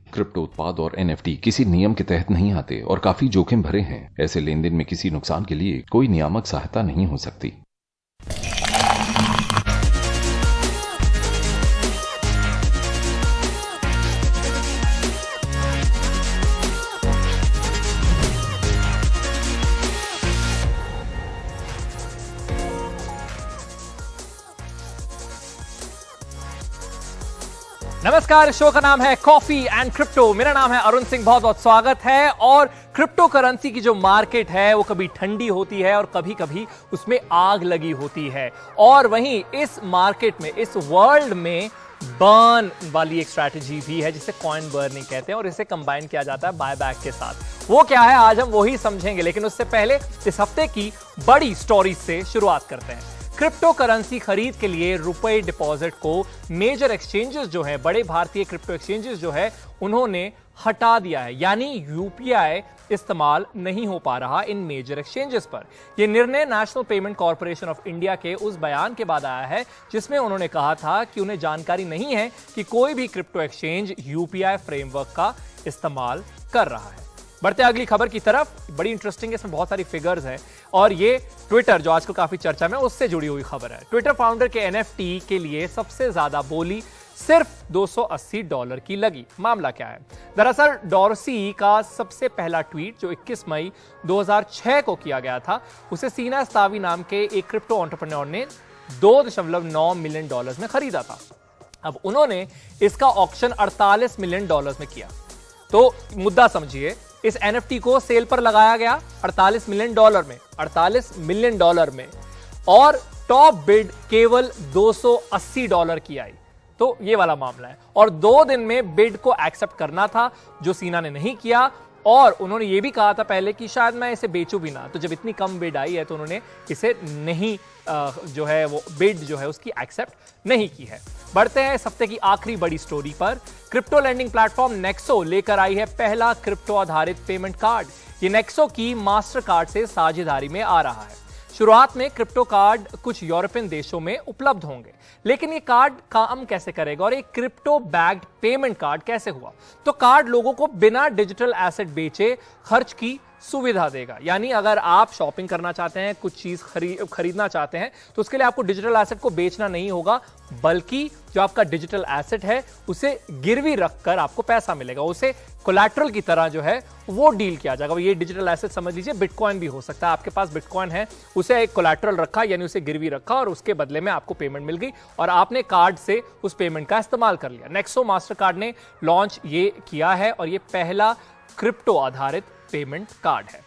Crypto उत्पाद और NFT किसी नियम के तहत नहीं आते और काफी जोखिम भरे हैं। ऐसे लेन देन में किसी नुकसान के लिए कोई नियामक सहायता नहीं हो सकती। नमस्कार, शो का नाम है कॉफी एंड क्रिप्टो। मेरा नाम है अरुण सिंह, बहुत बहुत स्वागत है। और क्रिप्टो करेंसी की जो मार्केट है वो कभी ठंडी होती है और कभी कभी उसमें आग लगी होती है। और वहीं इस मार्केट में, इस वर्ल्ड में बर्न वाली एक स्ट्रैटेजी भी है जिसे कॉइन बर्निंग कहते हैं और इसे कंबाइन किया जाता है बायबैक के साथ। वो क्या है आज हम वही समझेंगे, लेकिन उससे पहले इस हफ्ते की बड़ी स्टोरी से शुरुआत करते हैं। क्रिप्टो करेंसी खरीद के लिए रुपए डिपॉजिट को मेजर एक्सचेंजेस जो है, बड़े भारतीय क्रिप्टो एक्सचेंजेस जो है, उन्होंने हटा दिया है। यानी यूपीआई इस्तेमाल नहीं हो पा रहा इन मेजर एक्सचेंजेस पर। यह निर्णय national payment corporation of India के उस बयान के बाद आया है जिसमें उन्होंने कहा था कि उन्हें जानकारी नहीं है कि कोई भी क्रिप्टो एक्सचेंज यूपीआई फ्रेमवर्क का इस्तेमाल कर रहा है। बढ़ते अगली खबर की तरफ, बड़ी इंटरेस्टिंग है, इसमें बहुत सारी फिगर्स हैं और ये ट्विटर जो आजकल काफी चर्चा में, उससे जुड़ी हुई खबर है। ट्विटर फाउंडर के एनएफटी के लिए सबसे ज्यादा बोली सिर्फ $280 की लगी। मामला क्या है? दरअसल डॉर्सी का सबसे पहला ट्वीट जो 21 मई 2006 को किया गया था, उसे सीना स्तावी नाम के एक क्रिप्टो एंटरप्रेन्योर ने $2.9 मिलियन में खरीदा था। अब उन्होंने इसका ऑक्शन $48 मिलियन में किया। तो मुद्दा समझिए, इस एनएफटी को सेल पर लगाया गया $48 मिलियन में, $48 मिलियन में, और टॉप बिड केवल $280 की आई। तो ये वाला मामला है। और 2 दिन में बिड को एक्सेप्ट करना था, जो सीना ने नहीं किया। और उन्होंने ये भी कहा था पहले कि शायद मैं इसे बेचूं भी ना। तो जब इतनी कम बिड आई है तो उन्होंने इसे नहीं जो है वो बिड जो है उसकी एक्सेप्ट नहीं की है। बढ़ते हैं इस हफ्ते की आखिरी बड़ी स्टोरी पर। क्रिप्टो लेंडिंग प्लेटफॉर्म नेक्सो लेकर आई है पहला क्रिप्टो आधारित पेमेंट कार्ड। ये नेक्सो की मास्टर कार्ड से साझेदारी में आ रहा है। शुरुआत में क्रिप्टो कार्ड कुछ यूरोपियन देशों में उपलब्ध होंगे, लेकिन ये कार्ड काम कैसे करेगा और एक क्रिप्टो बैक्ड पेमेंट कार्ड कैसे हुआ? तो कार्ड लोगों को बिना डिजिटल एसेट बेचे खर्च की सुविधा देगा। यानी अगर आप शॉपिंग करना चाहते हैं, कुछ चीज खरीदना चाहते हैं, तो उसके लिए आपको डिजिटल एसेट को बेचना नहीं होगा, बल्कि जो आपका डिजिटल एसेट है उसे गिरवी रखकर आपको पैसा मिलेगा। उसे कोलैटरल की तरह जो है वो डील किया जाएगा। ये डिजिटल एसेट समझ लीजिए बिटकॉइन भी हो सकता है। आपके पास बिटकॉइन है, उसे एक कोलैटरल रखा, यानी उसे गिरवी रखा और उसके बदले में आपको पेमेंट मिल गई और आपने कार्ड से उस पेमेंट का इस्तेमाल कर लिया। नेक्सो मास्टर कार्ड ने लॉन्च ये किया है और ये पहला क्रिप्टो आधारित पेमेंट कार्ड है।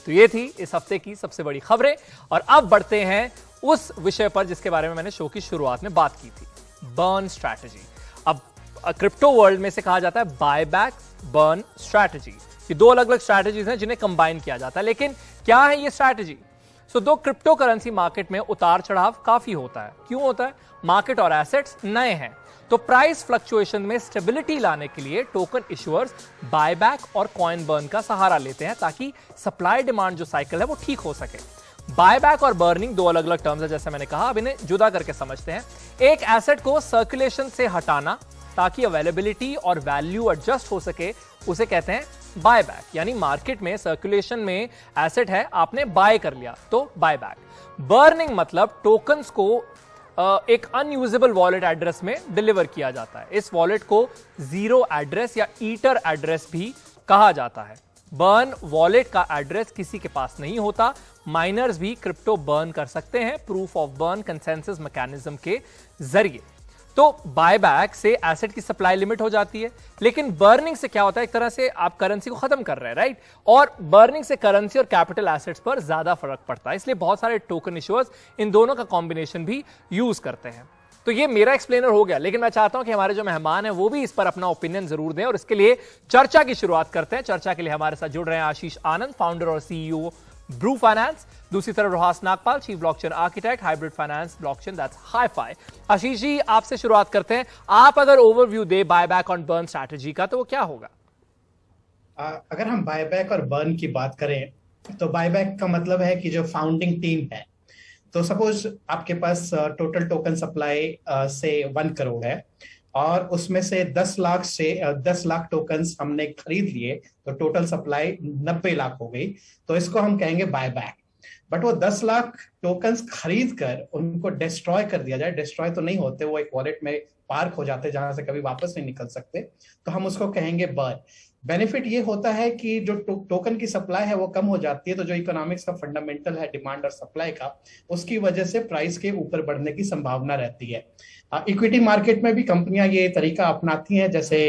तो ये थी इस हफ्ते की सबसे बड़ी खबरें और अब बढ़ते हैं उस विषय पर जिसके बारे में मैंने शो की शुरुआत में बात की थी, बर्न स्ट्रैटेजी। अब क्रिप्टो वर्ल्ड में से कहा जाता है बायबैक, बर्न स्ट्रैटेजी। ये 2 अलग अलग स्ट्रैटेजीज हैं जिन्हें कंबाइन किया जाता है। लेकिन क्या है ये स्ट्रैटेजी? दो क्रिप्टो करेंसी मार्केट में उतार चढ़ाव काफी होता है। क्यों होता है? मार्केट और एसेट्स नए हैं, तो प्राइस फ्लक्चुएशन में स्टेबिलिटी लाने के लिए टोकन इश्यूअर्स बायबैक और कॉइन बर्न का सहारा लेते हैं ताकि सप्लाई डिमांड जो साइकिल है वो ठीक हो सके। बायबैक और बर्निंग 2 अलग अलग टर्म्स है, जैसे मैंने कहा। अब इन्हें जुदा करके समझते हैं। एक एसेट को सर्कुलेशन से हटाना ताकि अवेलेबिलिटी और वैल्यू एडजस्ट हो सके, उसे कहते हैं बायबैक। यानी मार्केट में सर्कुलेशन में एसेट है, आपने बाय कर लिया, तो बायबैक। बर्निंग मतलब टोकन्स को एक अनयूजेबल वॉलेट एड्रेस में डिलीवर किया जाता है। इस वॉलेट को जीरो एड्रेस या ईटर एड्रेस भी कहा जाता है। बर्न वॉलेट का एड्रेस किसी के पास नहीं होता। माइनर्स भी क्रिप्टो बर्न कर सकते हैं proof of burn consensus mechanism के जरिए। तो बायबैक से एसेट की सप्लाई लिमिट हो जाती है, लेकिन बर्निंग से क्या होता है? एक तरह से आप करेंसी को खत्म कर रहे हैं, राइट? और बर्निंग से करेंसी और कैपिटल एसेट्स पर ज्यादा फर्क पड़ता है, इसलिए बहुत सारे टोकन इश्यूअर्स इन दोनों का कॉम्बिनेशन भी यूज करते हैं। तो ये मेरा एक्सप्लेनर हो गया, लेकिन मैं चाहता हूं कि हमारे जो मेहमान हैं वो भी इस पर अपना ओपिनियन जरूर दें और इसके लिए चर्चा की शुरुआत करते हैं। चर्चा के लिए हमारे साथ जुड़ रहे हैं आशीष आनंद, फाउंडर और सीईओ ब्रू फाइनेंस। दूसरी तरफ Rohas Nagpal, chief blockchain architect, hybrid finance blockchain that's HiFi. Ashish ji, आपसे शुरुआत करते हैं। आप अगर ओवरव्यू दे बायबैक और बर्न स्ट्रैटेजी का, तो वो क्या होगा? अगर हम बायबैक और बर्न की बात करें तो बायबैक का मतलब है कि जो फाउंडिंग टीम है, तो सपोज आपके पास टोटल टोकन सप्लाई से 1 करोड़ है और उसमें से 10 लाख टोकन्स हमने खरीद लिए, तो टोटल सप्लाई 90 लाख हो गई, तो इसको हम कहेंगे बायबैक। बट वो 10 लाख टोकन्स खरीद कर उनको डिस्ट्रॉय कर दिया जाए, डिस्ट्रॉय तो नहीं होते, वो एक वॉलेट में पार्क हो जाते जहां से कभी वापस नहीं निकल सकते, तो हम उसको कहेंगे बर्न। बेनिफिट ये होता है कि जो टोकन की सप्लाई है वो कम हो जाती है, तो जो इकोनॉमिक्स का फंडामेंटल है डिमांड और सप्लाई का, उसकी वजह से प्राइस के ऊपर बढ़ने की संभावना रहती है। इक्विटी मार्केट में भी कंपनियां ये तरीका अपनाती हैं, जैसे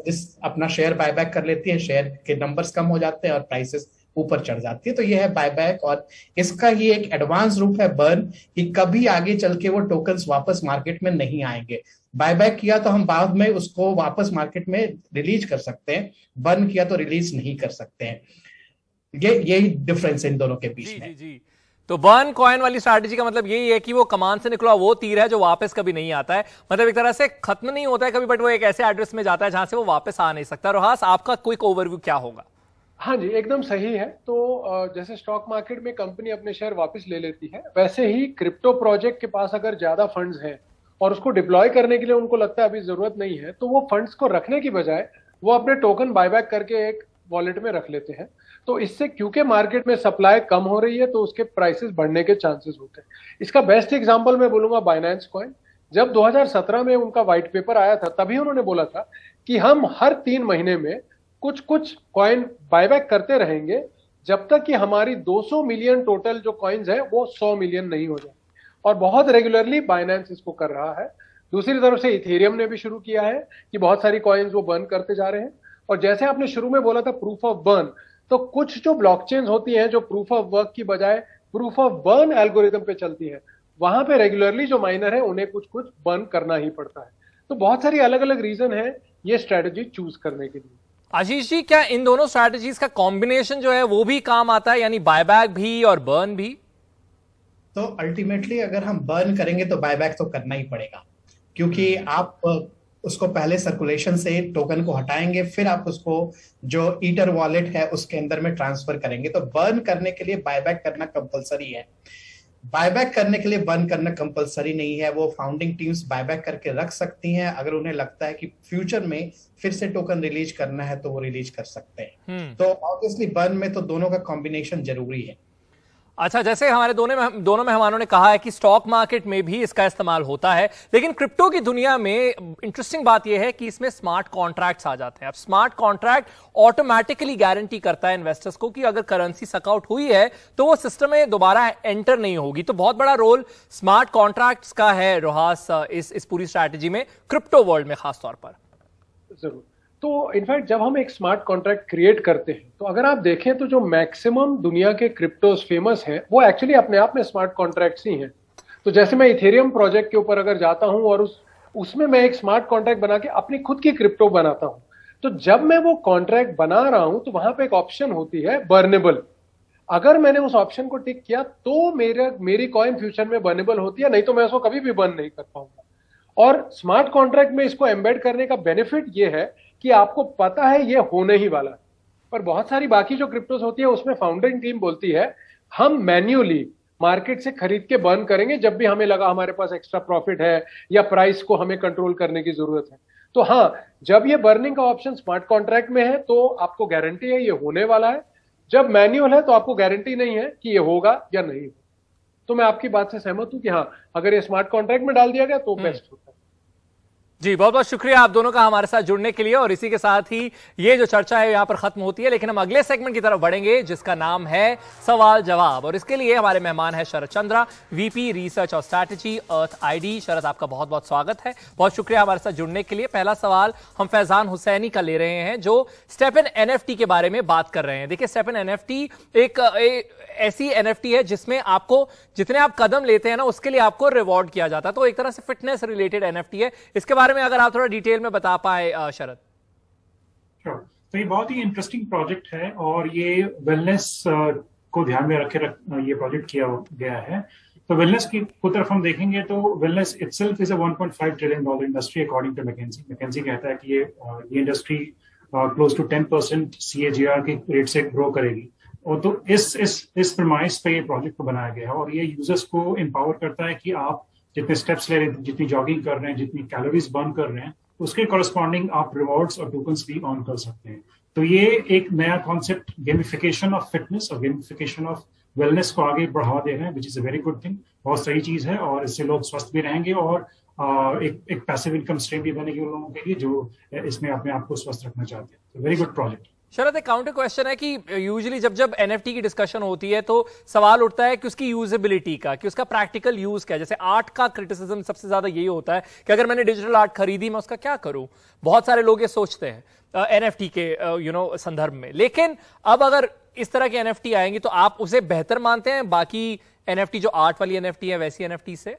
जिस अपना शेयर बायबैक कर लेती है, शेयर के नंबर्स कम हो जाते हैं और प्राइसेस ऊपर चढ़ जाती है, तो ये है बायबैक। और इसका ही एक एडवांस रूप है बर्न, कि कभी आगे चल के वो टोकन्स वापस मार्केट में नहीं आएंगे। बायबैक किया तो हम बाद में उसको वापस मार्केट में रिलीज कर सकते हैं, बर्न किया तो रिलीज नहीं कर सकते हैं। यही डिफरेंस इन दोनों के बीच में। जी। तो बर्न कॉइन वाली स्ट्रैटेजी का मतलब यही है कि वो कमान से निकला वो तीर है जो वापस कभी नहीं आता है, मतलब एक तरह से खत्म नहीं होता है कभी, बट वो एक ऐसे एड्रेस में जाता है जहां से वो वापस आ नहीं सकता। रोहास, आपका क्विक ओवरव्यू क्या होगा? हाँ जी, एकदम सही है। तो जैसे स्टॉक मार्केट में कंपनी अपने शेयर वापस ले लेती है, वैसे ही क्रिप्टो प्रोजेक्ट के पास अगर ज्यादा फंड्स हैं और उसको डिप्लॉय करने के लिए उनको लगता है अभी जरूरत नहीं है, तो वो फंड्स को रखने की बजाय वो अपने टोकन बायबैक करके एक वॉलेट में रख लेते हैं। तो इससे क्योंकि मार्केट में सप्लाई कम हो रही है, तो उसके प्राइसेस बढ़ने के चांसेस होते हैं। इसका बेस्ट एग्जांपल मैं बोलूंगा बाइनेंस कॉइन। जब 2017 में उनका व्हाइट पेपर आया था, तभी उन्होंने बोला था कि हम हर 3 महीने में कुछ कुछ कॉइन बायबैक करते रहेंगे, जब तक कि हमारी 200 मिलियन टोटल जो कॉइन्स है वो 100 मिलियन नहीं हो जाए। और बहुत रेगुलरली बाइनेंस इसको कर रहा है। दूसरी तरफ से इथेरियम ने भी शुरू किया है कि बहुत सारी कॉइन्स वो बर्न करते जा रहे हैं। और जैसे आपने शुरू में बोला था प्रूफ ऑफ बर्न, तो कुछ जो ब्लॉकचेन्स होती हैं जो प्रूफ ऑफ वर्क की बजाय प्रूफ ऑफ बर्न एल्गोरिथम पे चलती है, वहां पे रेगुलरली जो माइनर है उन्हें कुछ कुछ बर्न करना ही पड़ता है। तो बहुत सारी अलग अलग रीजन है ये स्ट्रेटेजी चूज करने के लिए। आशीष जी, क्या इन दोनों स्ट्रैटेजीज का कॉम्बिनेशन जो है वो भी काम आता है, यानी बायबैक भी और बर्न भी? तो अल्टीमेटली अगर हम बर्न करेंगे तो बायबैक तो करना ही पड़ेगा, क्योंकि आप उसको पहले सर्कुलेशन से टोकन को हटाएंगे, फिर आप उसको जो ईथर वॉलेट है उसके अंदर में ट्रांसफर करेंगे। तो बर्न करने के लिए बायबैक करना कंपलसरी है, बायबैक करने के लिए बर्न करना कंपलसरी नहीं है। वो फाउंडिंग टीम्स बायबैक करके रख सकती हैं, अगर उन्हें लगता है कि फ्यूचर में फिर से टोकन रिलीज करना है तो वो रिलीज कर सकते हैं। तो ऑब्वियसली बर्न में तो दोनों का कॉम्बिनेशन जरूरी है। अच्छा, जैसे हमारे दोनों मेहमानों ने कहा है कि स्टॉक मार्केट में भी इसका इस्तेमाल होता है, लेकिन क्रिप्टो की दुनिया में इंटरेस्टिंग बात यह है कि इसमें स्मार्ट कॉन्ट्रैक्ट्स आ जाते हैं। अब स्मार्ट कॉन्ट्रैक्ट ऑटोमेटिकली गारंटी करता है इन्वेस्टर्स को कि अगर करेंसी सकआउट हुई है तो वो सिस्टम में दोबारा एंटर नहीं होगी। तो बहुत बड़ा रोल स्मार्ट कॉन्ट्रैक्ट्स का है रोहास इस पूरी स्ट्रैटेजी में, क्रिप्टो वर्ल्ड में खासतौर पर। जरूर। तो इनफैक्ट जब हम एक स्मार्ट कॉन्ट्रैक्ट क्रिएट करते हैं, तो अगर आप देखें तो जो मैक्सिमम दुनिया के क्रिप्टोज फेमस हैं वो एक्चुअली अपने आप में स्मार्ट कॉन्ट्रैक्ट्स ही हैं। तो जैसे मैं इथेरियम प्रोजेक्ट के ऊपर अगर जाता हूं और उसमें मैं एक स्मार्ट कॉन्ट्रैक्ट बना के अपनी खुद की क्रिप्टो बनाता हूं, तो जब मैं वो कॉन्ट्रैक्ट बना रहा हूं तो वहां पे एक ऑप्शन होती है बर्नेबल। अगर मैंने उस ऑप्शन को टिक किया तो मेरी कॉइन फ्यूचर में बर्नेबल होती है, नहीं तो मैं उसको कभी भी बर्न नहीं कर पाऊंगा। और स्मार्ट कॉन्ट्रैक्ट में इसको एम्बेड करने का बेनिफिट ये है कि आपको पता है ये होने ही वाला है। पर बहुत सारी बाकी जो क्रिप्टोस होती है उसमें फाउंडिंग टीम बोलती है हम मैन्युअली मार्केट से खरीद के बर्न करेंगे जब भी हमें लगा हमारे पास एक्स्ट्रा प्रॉफिट है या प्राइस को हमें कंट्रोल करने की जरूरत है। तो हाँ, जब ये बर्निंग का ऑप्शन स्मार्ट कॉन्ट्रैक्ट में है तो आपको गारंटी है ये होने वाला है। जब मैन्युअल है तो आपको गारंटी नहीं है कि ये होगा या नहीं। तो मैं आपकी बात से सहमत हूं कि हाँ, अगर ये स्मार्ट कॉन्ट्रैक्ट में डाल दिया गया तो बेस्ट होता है। जी, बहुत बहुत शुक्रिया आप दोनों का हमारे साथ जुड़ने के लिए। और इसी के साथ ही ये जो चर्चा है यहां पर खत्म होती है, लेकिन हम अगले सेगमेंट की तरफ बढ़ेंगे जिसका नाम है सवाल जवाब। और इसके लिए हमारे मेहमान है शरद चंद्रा, वीपी रिसर्च और स्ट्रैटेजी अर्थ आईडी। शरद, आपका बहुत बहुत स्वागत है, बहुत शुक्रिया हमारे साथ जुड़ने के लिए। पहला सवाल हम फैजान हुसैनी का ले रहे हैं जो स्टेपन एनएफटी के बारे में बात कर रहे हैं। देखिए, स्टेपन एनएफटी एक ऐसी एनएफटी है जिसमें आपको जितने आप कदम लेते हैं ना उसके लिए आपको रिवॉर्ड किया जाता है। तो एक तरह से फिटनेस रिलेटेड एनएफटी है। इसके बारे में अगर आप थोड़ा डिटेल में बता पाए शरद। तो ये बहुत ही इंटरेस्टिंग प्रोजेक्ट है और ये वेलनेस को ध्यान में रखे ये प्रोजेक्ट किया गया है। तो वेलनेस की तरफ हम देखेंगे तो wellness itself is a $1.5 trillion industry according to McKinsey. McKinsey कहता है कि ये इंडस्ट्री क्लोज टू 10% CAGR की रेट से ग्रो करेगी। और तो इस प्रमाइस पे ये प्रोजेक्ट को बनाया गया है और ये यूजर्स को एम्पावर करता है कि आप जितने स्टेप्स ले रहे हैं, जितनी जॉगिंग कर रहे हैं, जितनी कैलोरीज बर्न कर रहे हैं, उसके कॉरस्पॉन्डिंग आप रिवॉर्ड्स और टोकन्स भी ऑन कर सकते हैं। तो ये एक नया कॉन्सेप्ट गेमिफिकेशन ऑफ फिटनेस और गेमिफिकेशन ऑफ वेलनेस को आगे बढ़ावा दे रहे हैं, which is a very good thing. बहुत सही चीज है और इससे लोग स्वस्थ भी रहेंगे और एक पैसिव इनकम स्ट्रीम भी बनेगी उन लोगों के लिए जो इसमें अपने आप को स्वस्थ रखना चाहते हैं। Very good project. शरद, एक काउंटर क्वेश्चन है कि यूजुअली जब एनएफटी की डिस्कशन होती है तो सवाल उठता है कि उसकी यूजेबिलिटी का, कि उसका प्रैक्टिकल यूज क्या है। जैसे आर्ट का क्रिटिसिज्म सबसे ज्यादा यही होता है कि अगर मैंने डिजिटल आर्ट खरीदी मैं उसका क्या करूं। बहुत सारे लोग ये सोचते हैं एनएफटी के संदर्भ में। लेकिन अब अगर इस तरह के एनएफटी आएंगे तो आप उसे बेहतर मानते हैं बाकी एनएफटी जो आर्ट वाली एनएफटी है वैसी एनएफटी से?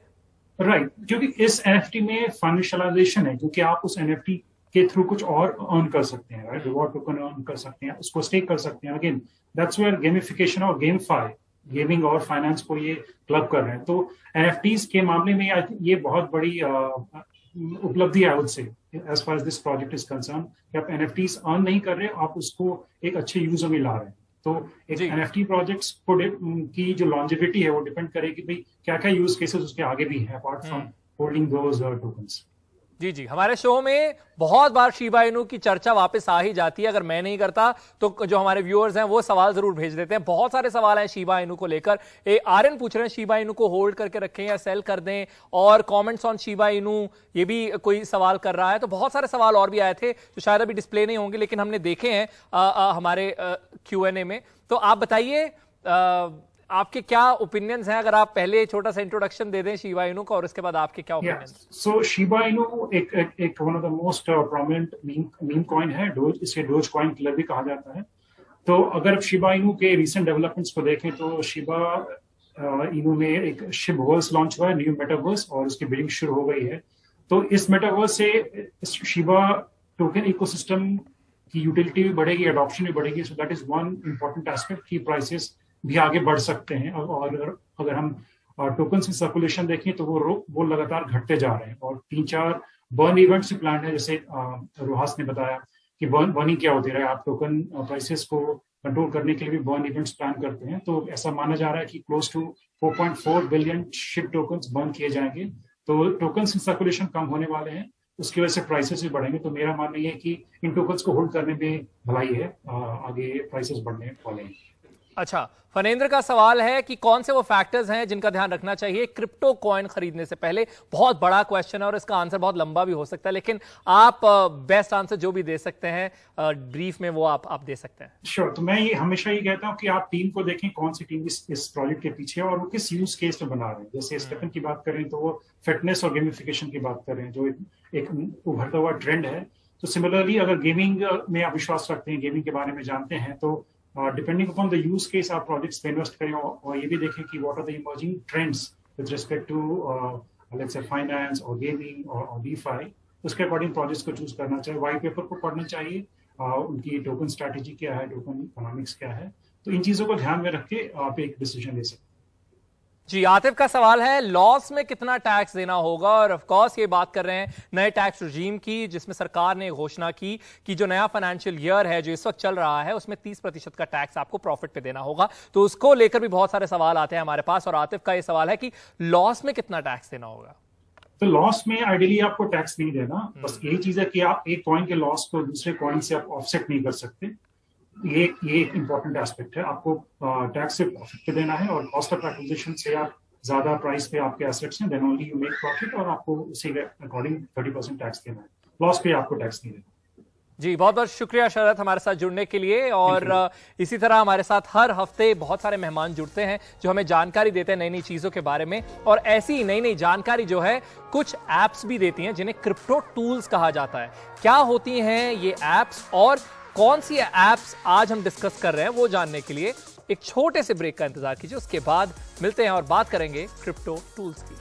राइट, क्योंकि इस एनएफटी में फाइनेंशियलाइजेशन है, क्योंकि आप उस एनएफटी के थ्रू कुछ और अर्न कर सकते हैं, राइट, रिवॉर्ड टोकन अर्न कर सकते हैं, उसको स्टेक कर सकते हैं। अगेन दैट्स वेयर गेमिफिकेशन और गेमफाई, गेमिंग और फाइनेंस को ये क्लब कर रहे हैं। तो एनएफटीज के मामले में ये बहुत बड़ी उपलब्धि है, I would say, as far as this project is concern, कि आप एनएफटीज अर्न नहीं कर रहे, आप उसको एक अच्छे यूजर में ला रहे हैं। तो एक एनएफटी प्रोजेक्ट्स की जो लॉन्जेविटी है वो डिपेंड करेगी भाई क्या क्या यूज केसेस उसके आगे भी है apart from holding those tokens. जी जी, हमारे शो में बहुत बार शिबा इनू की चर्चा वापस आ ही जाती है। अगर मैं नहीं करता तो जो हमारे व्यूअर्स हैं वो सवाल जरूर भेज देते हैं। बहुत सारे सवाल हैं शिबा इनू को लेकर। आर्यन पूछ रहे हैं शिबा इनू को होल्ड करके रखें या सेल कर दें, और कमेंट्स ऑन शिबा इनू ये भी कोई सवाल कर रहा है। तो बहुत सारे सवाल और भी आए थे जो शायद अभी डिस्प्ले नहीं होंगे, लेकिन हमने देखे हैं हमारे Q&A में। तो आप बताइए आपके क्या ओपिनियंस हैं, अगर आप पहले छोटा सा इंट्रोडक्शन दे दें शिबा इनू का और उसके बाद आपके क्या ओपिनियंस? सो शिबा इनू एक one of the most prominent meme coin है। डोज, इसे डोज कॉइन किलर भी कहा जाता है। तो अगर शिबा इनू के रिसेंट डेवलपमेंट्स को देखें तो शिबा इनू में एक शिबवर्स लॉन्च हुआ है, न्यू मेटावर्स, और उसकी बिल्डिंग शुरू हो गई है। तो इस मेटावर्स से शिबा टोकन इकोसिस्टम की यूटिलिटी भी बढ़ेगी, अडॉप्शन भी बढ़ेगी। So that is one important aspect की प्राइसेस भी आगे बढ़ सकते हैं। और अगर हम टोकन की सर्कुलेशन देखें तो वो लगातार घटते जा रहे हैं, और 3-4 बर्न इवेंट्स प्लान है। जैसे रोहास ने बताया कि बर्निंग क्या होती है, आप टोकन प्राइसेस को कंट्रोल करने के लिए भी बर्न इवेंट्स प्लान करते हैं। तो ऐसा माना जा रहा है कि close to 4.4 billion Shib tokens burn किए जाएंगे। तो टोकन्स की सर्कुलेशन कम होने वाले हैं, उसकी वजह से प्राइसेस भी बढ़ेंगे। तो मेरा मानना यह है कि इन टोकन्स को होल्ड करने में भलाई है, आगे प्राइसेस बढ़ने वाले हैं। अच्छा, फनेंद्र का सवाल है कि कौन से वो फैक्टर्स हैं जिनका ध्यान रखना चाहिए क्रिप्टो कॉइन खरीदने से पहले। बहुत बड़ा क्वेश्चन है और इसका आंसर बहुत लंबा भी हो सकता है, लेकिन आप बेस्ट आंसर जो भी दे सकते हैं ब्रीफ में वो आप दे सकते हैं। श्योर। तो मैं ये हमेशा ये कहता हूँ कि आप टीम को देखें, कौन सी टीम इस प्रोजेक्ट के पीछे है और वो किस यूज केस में बना रहे हैं। जैसे स्टेफन की बात करें तो वो फिटनेस और गेमिफिकेशन की बात कर रहे हैं, जो एक उभरता हुआ ट्रेंड है। तो सिमिलरली अगर गेमिंग में आप विश्वास रखते हैं, गेमिंग के बारे में जानते हैं, तो depending upon the use case आप प्रोजेक्ट्स में इन्वेस्ट करें, और ये भी देखें कि what are the emerging trends with respect to let's say finance और गेमिंग और डीफाई। उसके अकॉर्डिंग प्रोजेक्ट्स को चूज करना चाहिए, व्हाइट पेपर को पढ़ना चाहिए, उनकी टोकन स्ट्रैटेजी क्या है, टोकन इकोनॉमिक्स क्या है। तो इन चीजों को ध्यान में रख के आप एक डिसीजन ले सकते हैं। जी, आतिफ का सवाल है लॉस में कितना टैक्स देना होगा, और ऑफ कोर्स ये बात कर रहे हैं नए टैक्स रिजीम की, जिसमें सरकार ने घोषणा की कि जो नया फाइनेंशियल ईयर है जो इस वक्त चल रहा है उसमें 30% का टैक्स आपको प्रॉफिट पे देना होगा। तो उसको लेकर भी बहुत सारे सवाल आते हैं हमारे पास, और आतिफ का ये सवाल है कि लॉस में कितना टैक्स देना होगा। तो लॉस में आइडियली आपको टैक्स नहीं देना, बस यही चीज है कि आप एक कॉइन के लॉस को दूसरे कॉइन से आप ऑफसेट नहीं कर सकते। ये एक इंपॉर्टेंट एस्पेक्ट है। आपको टैक्स से प्रॉफिट पे देना है, और कॉस्ट ऑफ एक्विजिशन से आप ज्यादा प्राइस पे आपके एसेट्स हैं, then only you make profit, और आपको उसी के अकॉर्डिंग 30% टैक्स देना है। लॉस पे आपको टैक्स नहीं देना। जी, बहुत बहुत शुक्रिया शरद हमारे साथ जुड़ने के लिए। और इसी तरह हमारे साथ हर हफ्ते बहुत सारे मेहमान जुड़ते हैं जो हमें जानकारी देते हैं नई नई चीजों के बारे में, और ऐसी नई नई जानकारी जो है कुछ एप्स भी देती हैं जिन्हें क्रिप्टो टूल्स कहा जाता है। क्या होती हैं ये एप्स और कौन सी एप्स आज हम डिस्कस कर रहे हैं वो जानने के लिए एक छोटे से ब्रेक का इंतजार कीजिए। उसके बाद मिलते हैं और बात करेंगे क्रिप्टो टूल्स की।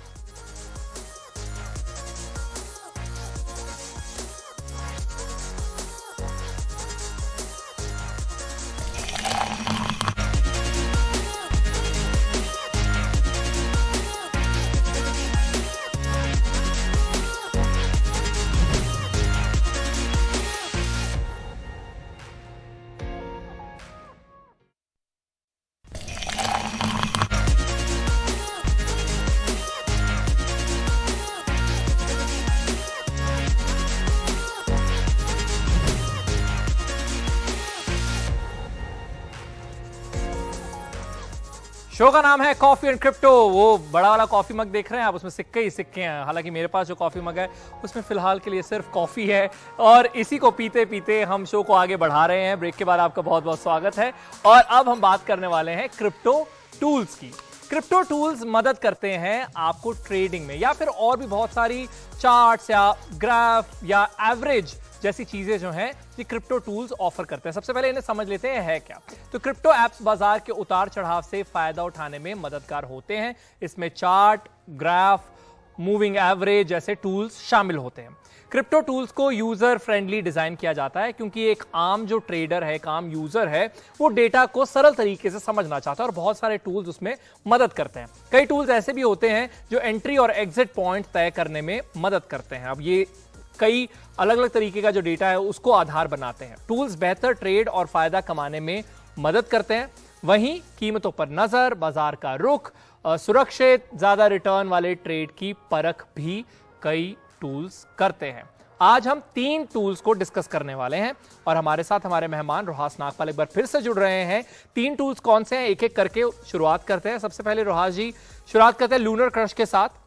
शो का नाम है कॉफी एंड क्रिप्टो। वो बड़ा वाला कॉफी मग देख रहे हैं आप, उसमें सिक्के ही सिक्के हैं। हालांकि मेरे पास जो कॉफी मग है उसमें फिलहाल के लिए सिर्फ कॉफी है और इसी को पीते पीते हम शो को आगे बढ़ा रहे हैं। ब्रेक के बाद आपका बहुत बहुत स्वागत है और अब हम बात करने वाले हैं क्रिप्टो टूल्स की। क्रिप्टो टूल्स मदद करते हैं आपको ट्रेडिंग में या फिर और भी बहुत सारी चार्ट्स या ग्राफ या एवरेज जैसी चीजें जो हैं ये क्रिप्टो टूल्स ऑफर करते हैं। सबसे पहले इन्हें समझ लेते हैं है क्या। तो क्रिप्टो एप्स बाजार के उतार चढ़ाव से फायदा उठाने में मददगार होते हैं। इसमें चार्ट, ग्राफ, मूविंग एवरेज जैसे टूल्स शामिल होते हैं। क्रिप्टो टूल्स को यूजर फ्रेंडली डिजाइन किया जाता है क्योंकि एक आम जो ट्रेडर है, एक आम यूजर है, वो डेटा को सरल तरीके से समझना चाहता है और बहुत सारे टूल्स उसमें मदद करते हैं। कई टूल्स ऐसे भी होते हैं जो एंट्री और एग्जिट पॉइंट तय करने में मदद करते हैं। अब ये कई अलग अलग तरीके का जो डेटा है उसको आधार बनाते हैं। टूल्स बेहतर ट्रेड और फायदा कमाने में मदद करते हैं। वहीं कीमतों पर नजर, बाजार का रुख, सुरक्षित ज्यादा रिटर्न वाले ट्रेड की परख भी कई टूल्स करते हैं। आज हम 3 टूल्स को डिस्कस करने वाले हैं और हमारे साथ हमारे मेहमान रोहास नागपाल एक बार फिर से जुड़ रहे हैं। 3 टूल्स कौन से हैं एक एक करके शुरुआत करते हैं। सबसे पहले रोहास जी शुरुआत करते हैं लूनर क्रश के साथ।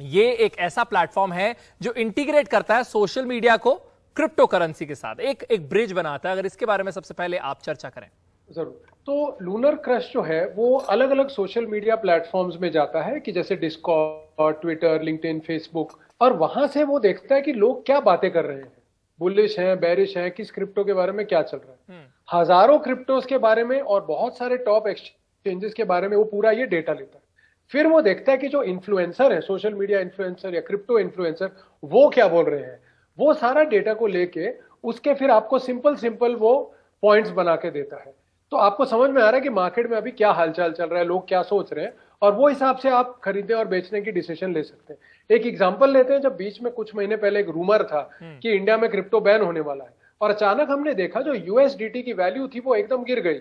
ये एक ऐसा प्लेटफॉर्म है जो इंटीग्रेट करता है सोशल मीडिया को क्रिप्टो करेंसी के साथ, एक ब्रिज बनाता है। अगर इसके बारे में सबसे पहले आप चर्चा करें। जरूर। तो लूनर क्रश जो है वो अलग अलग सोशल मीडिया प्लेटफॉर्म्स में जाता है कि जैसे डिस्कॉर्ड, ट्विटर, लिंक्डइन, फेसबुक, और वहां से वो देखता है कि लोग क्या बातें कर रहे हैं, बुलिश हैं, बेरिश हैं, किस क्रिप्टो के बारे में क्या चल रहा है। हजारों क्रिप्टोज के बारे में और बहुत सारे टॉप एक्सचेंजेस के बारे में वो पूरा ये डेटा लेता है। फिर वो देखता है कि जो इन्फ्लुएंसर है, सोशल मीडिया इन्फ्लुएंसर या क्रिप्टो इन्फ्लुएंसर, वो क्या बोल रहे हैं। वो सारा डेटा को लेके उसके फिर आपको सिंपल वो पॉइंट्स बना के देता है। तो आपको समझ में आ रहा है कि मार्केट में अभी क्या हालचाल चल रहा है, लोग क्या सोच रहे हैं, और वो हिसाब से आप खरीदने और बेचने की डिसीजन ले सकते हैं। एक एग्जांपल लेते हैं, जब बीच में कुछ महीने पहले एक रूमर था कि इंडिया में क्रिप्टो बैन होने वाला है और अचानक हमने देखा जो यूएसडीटी की वैल्यू थी वो एकदम गिर गई,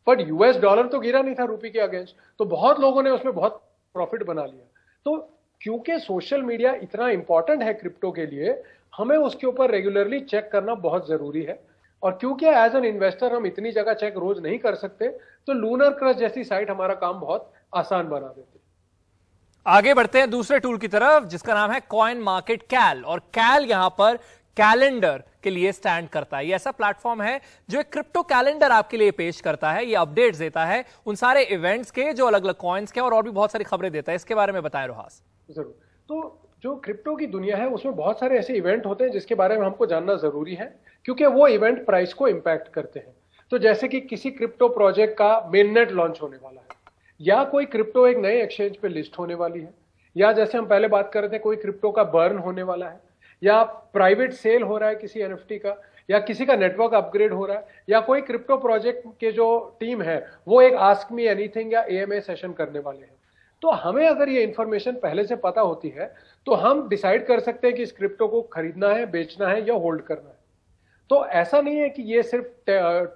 बट यूएस डॉलर तो गिरा नहीं था रूपी के अगेंस्ट। तो बहुत लोगों ने उसमें बहुत प्रॉफिट बना लिया। तो क्योंकि सोशल मीडिया इतना इंपॉर्टेंट है क्रिप्टो के लिए, हमें उसके ऊपर रेगुलरली चेक करना बहुत जरूरी है। और क्योंकि एज एन इन्वेस्टर हम इतनी जगह चेक रोज नहीं कर सकते, तो लूनर क्रश जैसी साइट हमारा काम बहुत आसान बना देती है। आगे बढ़ते हैं दूसरे टूल की तरफ जिसका नाम है कॉइन मार्केट कैल। और कैल यहां पर कैलेंडर के लिए स्टैंड करता है। ये ऐसा प्लेटफॉर्म है जो एक क्रिप्टो कैलेंडर आपके लिए पेश करता है। ये अपडेट्स देता है उन सारे इवेंट्स के जो अलग अलग कॉइन्स के और भी बहुत सारी खबरें देता है। इसके बारे में बताएं रोहास। जरूर। तो जो क्रिप्टो की दुनिया है उसमें बहुत सारे ऐसे इवेंट होते हैं जिसके बारे में हमको जानना जरूरी है क्योंकि वो इवेंट प्राइस को इंपैक्ट करते हैं। तो जैसे कि किसी क्रिप्टो प्रोजेक्ट का मेननेट लॉन्च होने वाला है, या कोई क्रिप्टो एक नए एक्सचेंज पे लिस्ट होने वाली है, या जैसे हम पहले बात कर रहे थे कोई क्रिप्टो का बर्न होने वाला है, या प्राइवेट सेल हो रहा है किसी एनएफटी का, या किसी का नेटवर्क अपग्रेड हो रहा है, या कोई क्रिप्टो प्रोजेक्ट के जो टीम है वो एक आस्क मी एनीथिंग या एएमए सेशन करने वाले हैं। तो हमें अगर ये इंफॉर्मेशन पहले से पता होती है तो हम डिसाइड कर सकते हैं कि इस क्रिप्टो को खरीदना है, बेचना है या होल्ड करना है। तो ऐसा नहीं है कि ये सिर्फ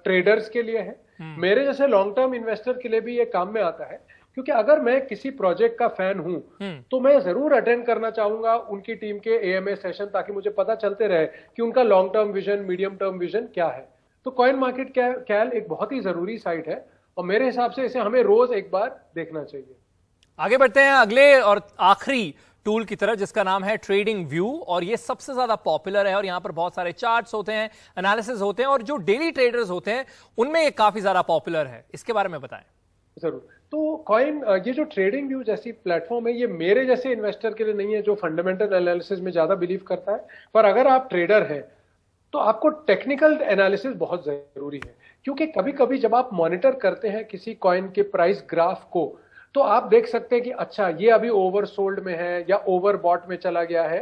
ट्रेडर्स के लिए है, मेरे जैसे लॉन्ग टर्म इन्वेस्टर के लिए भी ये काम में आता है। क्योंकि अगर मैं किसी प्रोजेक्ट का फैन हूं तो मैं जरूर अटेंड करना चाहूंगा उनकी टीम के एएमए सेशन, ताकि मुझे पता चलते रहे कि उनका long term vision, medium term vision क्या है। तो कॉइन मार्केट कैल एक बहुत ही जरूरी साइट है और मेरे हिसाब से इसे हमें रोज एक बार देखना चाहिए। आगे बढ़ते हैं अगले और आखिरी टूल की तरफ जिसका नाम है ट्रेडिंग व्यू। और ये सबसे ज्यादा पॉपुलर है और यहां पर बहुत सारे चार्ट्स होते हैं, एनालिसिस होते हैं और जो डेली ट्रेडर्स होते हैं उनमें ये काफी ज्यादा पॉपुलर है। इसके बारे में बताएं। जरूर। तो कॉइन, ये जो ट्रेडिंग व्यू जैसी प्लेटफॉर्म है ये मेरे जैसे इन्वेस्टर के लिए नहीं है जो फंडामेंटल एनालिसिस में ज्यादा बिलीव करता है। पर अगर आप ट्रेडर हैं तो आपको टेक्निकल एनालिसिस बहुत जरूरी है, क्योंकि कभी कभी जब आप मॉनिटर करते हैं किसी कॉइन के प्राइस ग्राफ को तो आप देख सकते हैं कि अच्छा ये अभी ओवरसोल्ड में है या ओवरबॉट में चला गया है।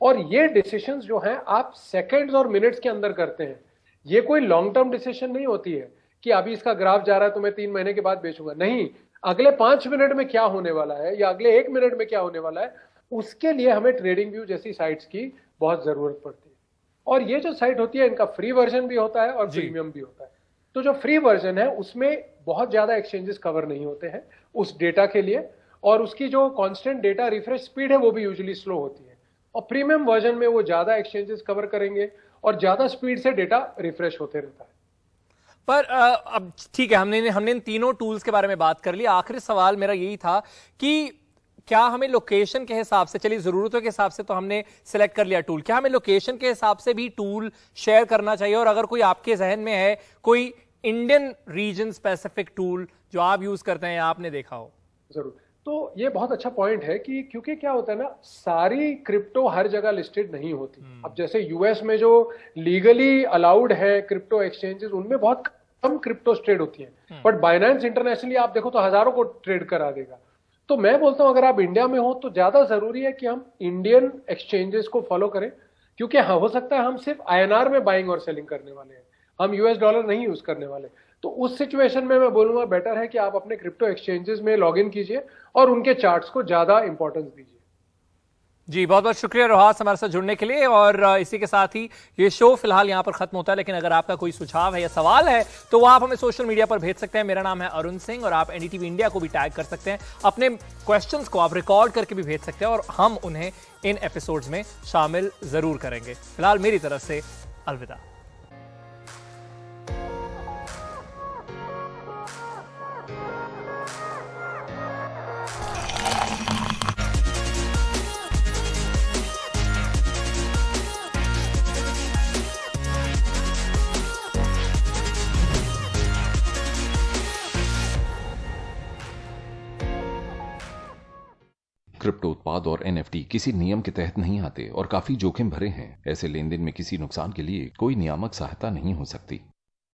और ये डिसीजंस जो हैं आप सेकंड्स और मिनट्स के अंदर करते हैं। ये कोई लॉन्ग टर्म डिसीजन नहीं होती है कि अभी इसका ग्राफ जा रहा है तो मैं 3 महीने के बाद बेचूंगा। नहीं, अगले 5 मिनट में क्या होने वाला है या अगले 1 मिनट में क्या होने वाला है, उसके लिए हमें ट्रेडिंग व्यू जैसी साइट्स की बहुत जरूरत पड़ती है। और ये जो साइट होती है इनका फ्री वर्जन भी होता है और प्रीमियम भी होता है। तो जो फ्री वर्जन है उसमें बहुत ज्यादा एक्सचेंजेस कवर नहीं होते हैं उस डेटा के लिए, और उसकी जो कांस्टेंट डेटा रिफ्रेश स्पीड है वो भी यूजुअली स्लो होती है। और प्रीमियम वर्जन में वो ज्यादा एक्सचेंजेस कवर करेंगे और ज्यादा स्पीड से डेटा रिफ्रेश होते रहता है। पर अब ठीक है, हमने इन तीनों टूल्स के बारे में बात कर ली। आखिरी सवाल मेरा यही था कि क्या हमें लोकेशन के हिसाब से, चलिए जरूरतों के हिसाब से तो हमने सिलेक्ट कर लिया टूल, क्या हमें लोकेशन के हिसाब से भी टूल शेयर करना चाहिए? और अगर कोई आपके जहन में है कोई इंडियन रीजन स्पेसिफिक टूल जो आप यूज करते हैं या आपने देखा हो? जरूर। तो ये बहुत अच्छा पॉइंट है कि क्योंकि क्या होता है ना, सारी क्रिप्टो हर जगह लिस्टेड नहीं होती। अब जैसे यूएस में जो लीगली अलाउड है क्रिप्टो एक्सचेंजेस, उनमें बहुत कम क्रिप्टो ट्रेड होती है, बट बाइनेंस इंटरनेशनली आप देखो तो हजारों को ट्रेड करा देगा। तो मैं बोलता हूं अगर आप इंडिया में हो तो ज्यादा जरूरी है कि हम इंडियन एक्सचेंजेस को फॉलो करें, क्योंकि हाँ, हो सकता है हम सिर्फ आईएनआर में बाइंग और सेलिंग करने वाले हैं, हम यूएस डॉलर नहीं यूज करने वाले। तो उस सिचुएशन में मैं बोलूंगा बेटर है कि आप अपने क्रिप्टो एक्सचेंजेस में लॉग इन कीजिए और उनके चार्ट्स को ज्यादा इंपॉर्टेंस दीजिए। जी, बहुत बहुत शुक्रिया रोहास हमारे साथ जुड़ने के लिए। और इसी के साथ ही ये शो फिलहाल यहाँ पर खत्म होता है, लेकिन अगर आपका कोई सुझाव है या सवाल है तो वो आप हमें सोशल मीडिया पर भेज सकते हैं। मेरा नाम है अरुण सिंह और आप एनडीटीवी इंडिया को भी टैग कर सकते हैं। अपने क्वेश्चंस को आप रिकॉर्ड करके भी भेज सकते हैं और हम उन्हें इन एपिसोड्स में शामिल जरूर करेंगे। फिलहाल मेरी तरफ से अलविदा। क्रिप्टो उत्पाद और एनएफटी किसी नियम के तहत नहीं आते और काफी जोखिम भरे हैं। ऐसे लेन देन में किसी नुकसान के लिए कोई नियामक सहायता नहीं हो सकती।